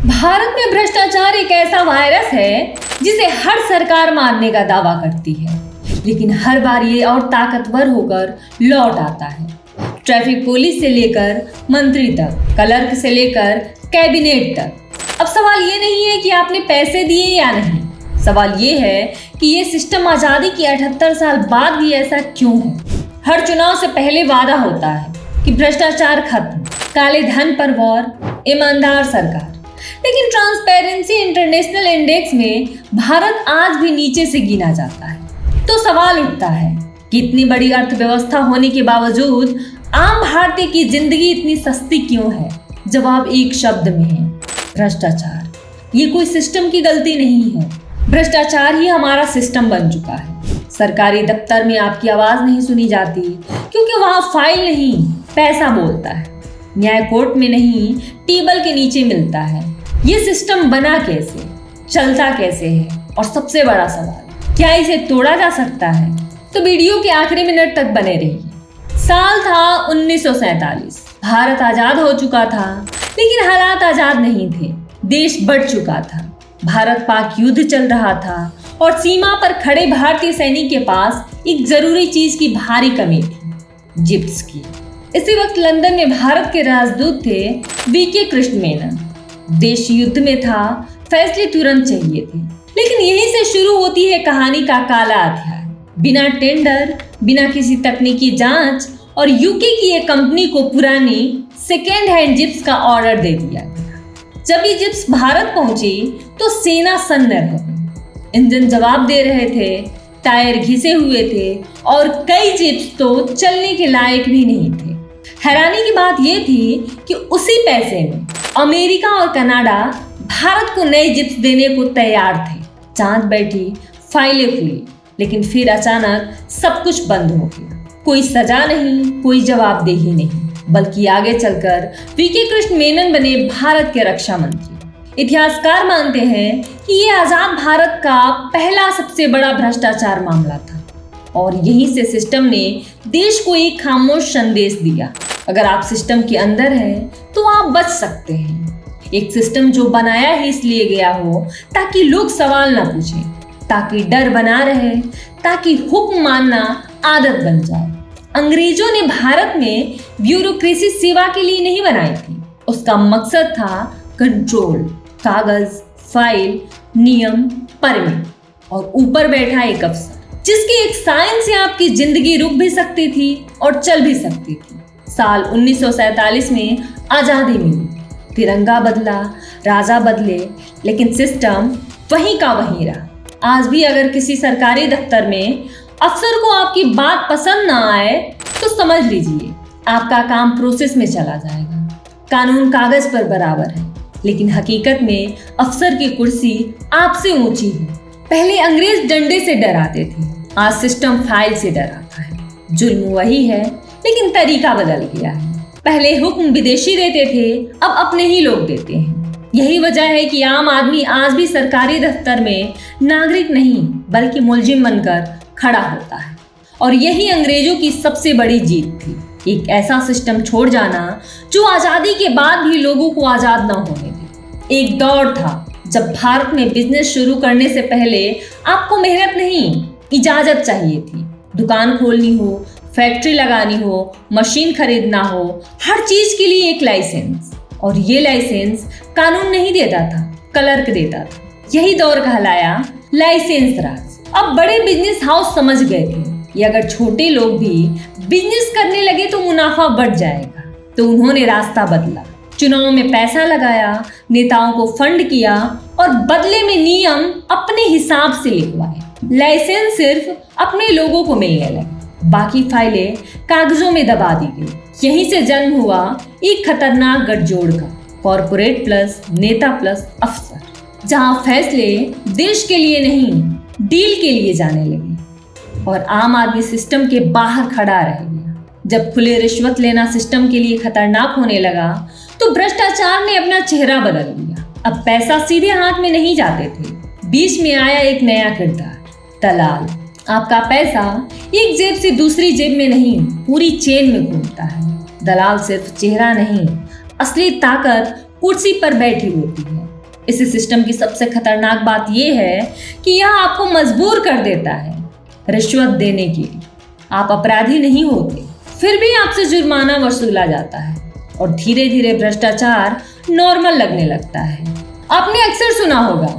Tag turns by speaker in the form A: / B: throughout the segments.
A: भारत में भ्रष्टाचार एक ऐसा वायरस है जिसे हर सरकार मारने का दावा करती है, लेकिन हर बार ये और ताकतवर होकर लौट आता है। ट्रैफिक पुलिस से लेकर मंत्री तक, क्लर्क से लेकर कैबिनेट तक। अब सवाल ये नहीं है कि आपने पैसे दिए या नहीं, सवाल ये है कि ये सिस्टम आजादी की 78 साल बाद भी ऐसा क्यों है। हर चुनाव से पहले वादा होता है कि भ्रष्टाचार खत्म, काले धन पर वॉर, ईमानदार सरकार, लेकिन ट्रांसपेरेंसी इंटरनेशनल इंडेक्स में भारत आज भी नीचे से गिना जाता है। तो सवाल उठता है कि इतनी बड़ी अर्थव्यवस्था होने के बावजूद आम भारतीय की जिंदगी इतनी सस्ती क्यों है। जवाब एक शब्द में है, भ्रष्टाचार। ये कोई सिस्टम की गलती नहीं है, भ्रष्टाचार ही हमारा सिस्टम बन चुका है। सरकारी दफ्तर में आपकी आवाज नहीं सुनी जाती क्योंकि वहां फाइल नहीं, पैसा बोलता है। न्याय कोर्ट में नहीं, टेबल के नीचे मिलता है। ये सिस्टम बना कैसे, चलता कैसे है, और सबसे बड़ा सवाल, क्या इसे तोड़ा जा सकता है? तो वीडियो के आखिरी मिनट तक बने रहिए। साल था 1947। भारत आजाद हो चुका था, लेकिन हालात आजाद नहीं थे। देश बढ़ चुका था, भारत पाक युद्ध चल रहा था और सीमा पर खड़े भारतीय सैनिक के पास एक जरूरी चीज की भारी कमी थी, जिप्स की। इसी वक्त लंदन में भारत के राजदूत थे वीके कृष्ण मेनन। देश युद्ध में था, फैसले तुरंत चाहिए थे, लेकिन यहीं से शुरू होती है कहानी का काला अध्याय। बिना टेंडर, बिना किसी तकनीकी जांच और यूके की एक कंपनी को पुरानी सेकेंड हैंड जिप्स का ऑर्डर दे दिया गया। जब ये जिप्स भारत पहुंची तो सेना सन्न रह गई। इंजन जवाब दे रहे थे, टायर घिसे हुए थे और कई जिप्स तो चलने के लायक भी नहीं थे। हैरानी की बात यह थी कि उसी पैसे में अमेरिका और कनाडा भारत को नए जिप्स देने को तैयार थे। जांच बैठी, फाइलें खुली, लेकिन फिर अचानक सब कुछ बंद हो गया। कोई सजा नहीं, कोई जवाबदेही नहीं, बल्कि आगे चलकर वीके कृष्ण मेनन बने भारत के रक्षा मंत्री। इतिहासकार मानते हैं कि ये आजाद भारत का पहला सबसे बड़ा भ्रष्टाचार मामला था और यहीं से सिस्टम ने देश को एक खामोश संदेश दिया, अगर आप सिस्टम के अंदर हैं तो आप बच सकते हैं। एक सिस्टम जो बनाया ही इसलिए गया हो ताकि लोग सवाल ना पूछें, ताकि डर बना रहे, ताकि हुक्म मानना आदत बन जाए। अंग्रेजों ने भारत में ब्यूरोक्रेसी सेवा के लिए नहीं बनाई थी, उसका मकसद था कंट्रोल, कागज, फाइल, नियम, परमिट और ऊपर बैठा एक अफसर जिसकी एक साइन से आपकी जिंदगी रुक भी सकती थी और चल भी सकती थी। साल 1947 में आजादी मिली, तिरंगा बदला, राजा बदले, लेकिन सिस्टम वहीं का वहीं रहा। आज भी अगर किसी सरकारी दफ्तर में अफसर को आपकी बात पसंद ना आए तो समझ लीजिए आपका काम प्रोसेस में चला जाएगा। कानून कागज पर बराबर है, लेकिन हकीकत में अफसर की कुर्सी आपसे ऊंची है। पहले अंग्रेज डंडे से डराते थे, आज सिस्टम फाइल से डराता है। जुल्म वही है, लेकिन तरीका बदल गया है। पहले हुक्म विदेशी देते थे, अब अपने ही लोग देते हैं। यही वजह है कि आम आदमी आज भी सरकारी दफ्तर में नागरिक नहीं बल्कि मुलजिम बनकर खड़ा होता है। और यही अंग्रेजों की सबसे बड़ी जीत थी, एक ऐसा सिस्टम छोड़ जाना जो आजादी के बाद भी लोगों को आजाद न होने दे। एक दौर था जब भारत में बिजनेस शुरू करने से पहले आपको मेहनत नहीं, इजाजत चाहिए थी। दुकान खोलनी हो, फैक्ट्री लगानी हो, मशीन खरीदना हो, हर चीज के लिए एक लाइसेंस, और ये लाइसेंस कानून नहीं देता था, क्लर्क देता था। यही दौर कहलाया लाइसेंस राज। अब बड़े बिजनेस हाउस समझ गए थे कि अगर छोटे लोग भी बिजनेस करने लगे तो मुनाफा बढ़ जाएगा, तो उन्होंने रास्ता बदला। चुनाव में पैसा लगाया, नेताओं को फंड किया और बदले में नियम अपने हिसाब से लिखवाए। लाइसेंस सिर्फ अपने लोगों को मिलने लगे, बाकी फाइलें कागजों में दबा दी गई। यहीं से जन्म हुआ एक खतरनाक गठजोड़ का, कॉर्पोरेट प्लस नेता प्लस अफसर, जहां फैसले देश के लिए नहीं डील के लिए जाने लगे और आम आदमी सिस्टम के बाहर खड़ा रह गया। जब खुले रिश्वत लेना सिस्टम के लिए खतरनाक होने लगा तो भ्रष्टाचार ने अपना चेहरा बदल लिया। अब पैसा सीधे हाथ में नहीं जाते थे, बीच में आया एक नया किरदार, दलाल। आपका पैसा एक जेब से दूसरी जेब में नहीं, पूरी चेन में घूमता है। दलाल सिर्फ चेहरा नहीं, असली ताकत कुर्सी पर बैठी होती है। इस सिस्टम की सबसे खतरनाक बात यह है कि यह आपको मजबूर कर देता है रिश्वत देने के लिए। आप अपराधी नहीं होते, फिर भी आपसे जुर्माना वसूला जाता है और धीरे धीरे भ्रष्टाचार नॉर्मल लगने लगता है। आपने अक्सर सुना होगा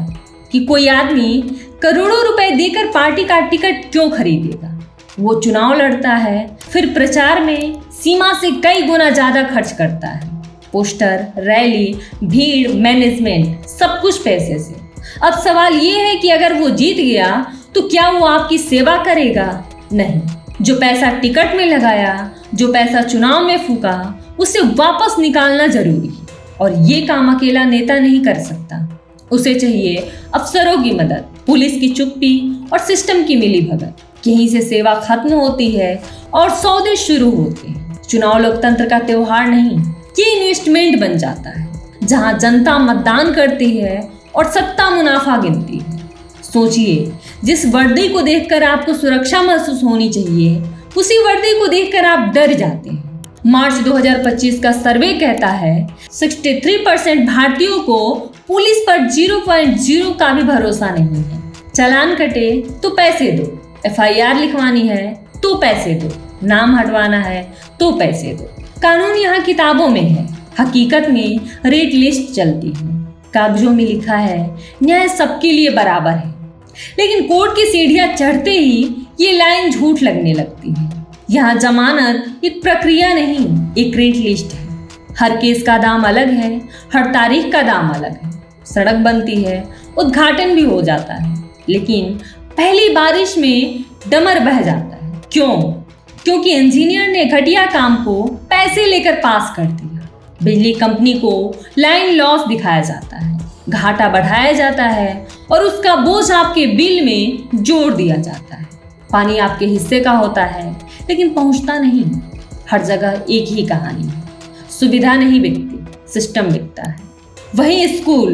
A: कि कोई आदमी करोड़ों रुपए देकर पार्टी का टिकट क्यों खरीदेगा। वो चुनाव लड़ता है, फिर प्रचार में सीमा से कई गुना ज्यादा खर्च करता है। पोस्टर, रैली, भीड़, मैनेजमेंट, सब कुछ पैसे से। अब सवाल ये है कि अगर वो जीत गया तो क्या वो आपकी सेवा करेगा? नहीं। जो पैसा टिकट में लगाया, जो पैसा चुनाव में फूका, उसे वापस निकालना जरूरी है। और ये काम अकेला नेता नहीं कर सकता। उसे चाहिए अफसरों की मदद, पुलिस की चुप्पी और सिस्टम की मिलीभगत। यहीं से सेवा खत्म होती है और सौदे शुरू होते हैं। चुनाव लोकतंत्र का त्योहार नहीं, ये इन्वेस्टमेंट बन जाता है, जहां जनता मतदान करती है और सत्ता मुनाफा गिनती है। सोचिए, जिस वर्दी को देखकर आपको सुरक्षा महसूस होनी चाहिए, उसी वर्दी को देखकर आप डर जाते हैं। मार्च 2025 का सर्वे कहता है 63% भारतीयों को पुलिस पर 0.0 का भी भरोसा नहीं है। चालान कटे तो पैसे दो, FIR लिखवानी है तो पैसे दो, नाम हटवाना है तो पैसे दो। कानून यहाँ किताबों में है, हकीकत में रेट लिस्ट चलती है। कागजों में लिखा है न्याय सबके लिए बराबर है, लेकिन कोर्ट की सीढ़ियां चढ़ते ही ये लाइन झूठ लगने लगती है। यहाँ जमानत एक प्रक्रिया नहीं, एक रेट लिस्ट है। हर केस का दाम अलग है, हर तारीख का दाम अलग है। सड़क बनती है, उद्घाटन भी हो जाता है, लेकिन पहली बारिश में डमर बह जाता है। क्यों? क्योंकि इंजीनियर ने घटिया काम को पैसे लेकर पास कर दिया। बिजली कंपनी को लाइन लॉस दिखाया जाता है, घाटा बढ़ाया जाता है और उसका बोझ आपके बिल में जोड़ दिया जाता है। पानी आपके हिस्से का होता है, लेकिन पहुंचता नहीं। हर जगह एक ही कहानी है, सुविधा नहीं बिकती, सिस्टम बिकता है। वहीं स्कूल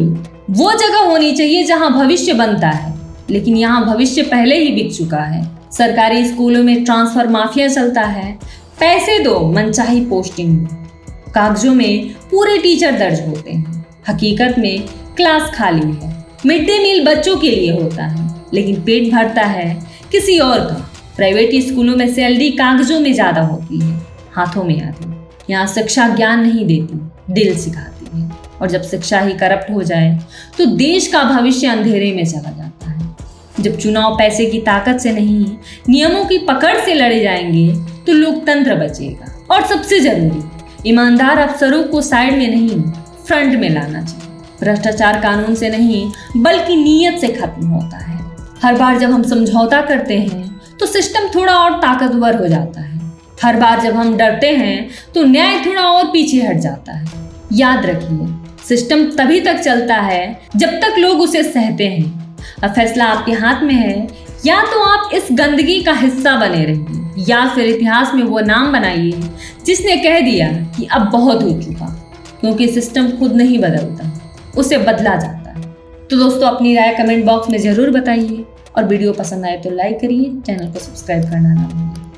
A: वो जगह होनी चाहिए जहां भविष्य बनता है, लेकिन यहाँ भविष्य पहले ही बिक चुका है। सरकारी स्कूलों में ट्रांसफर माफिया चलता है, पैसे दो मनचाही पोस्टिंग दो। कागजों में पूरे टीचर दर्ज होते हैं, हकीकत में क्लास खाली है। मिड डे मील बच्चों के लिए होता है, लेकिन पेट भरता है किसी और का। प्राइवेट स्कूलों में सैलरी कागजों में ज्यादा होती है, हाथों में आती। यहाँ शिक्षा ज्ञान नहीं देती, दिल सिखाती है। और जब शिक्षा ही करप्ट हो जाए तो देश का भविष्य अंधेरे में चला जाता है। जब चुनाव पैसे की ताकत से नहीं, नियमों की पकड़ से लड़े जाएंगे तो लोकतंत्र बचेगा। और सबसे जरूरी, ईमानदार अफसरों को साइड में नहीं, फ्रंट में लाना चाहिए। भ्रष्टाचार कानून से नहीं, बल्कि नीयत से खत्म होता है। हर बार जब हम समझौता करते हैं तो सिस्टम थोड़ा और ताकतवर हो जाता है। हर बार जब हम डरते हैं तो न्याय थोड़ा और पीछे हट जाता है। याद रखिए, सिस्टम तभी तक चलता है जब तक लोग उसे सहते हैं। अब फैसला आपके हाथ में है, या तो आप इस गंदगी का हिस्सा बने रहिए, या फिर इतिहास में वो नाम बनाइए जिसने कह दिया कि अब बहुत हो चुका। क्योंकि सिस्टम खुद नहीं बदलता, उसे बदला जाता है। तो दोस्तों, अपनी राय कमेंट बॉक्स में जरूर बताइए और वीडियो पसंद आए तो लाइक करिए, चैनल को सब्सक्राइब करना ना भूलिए।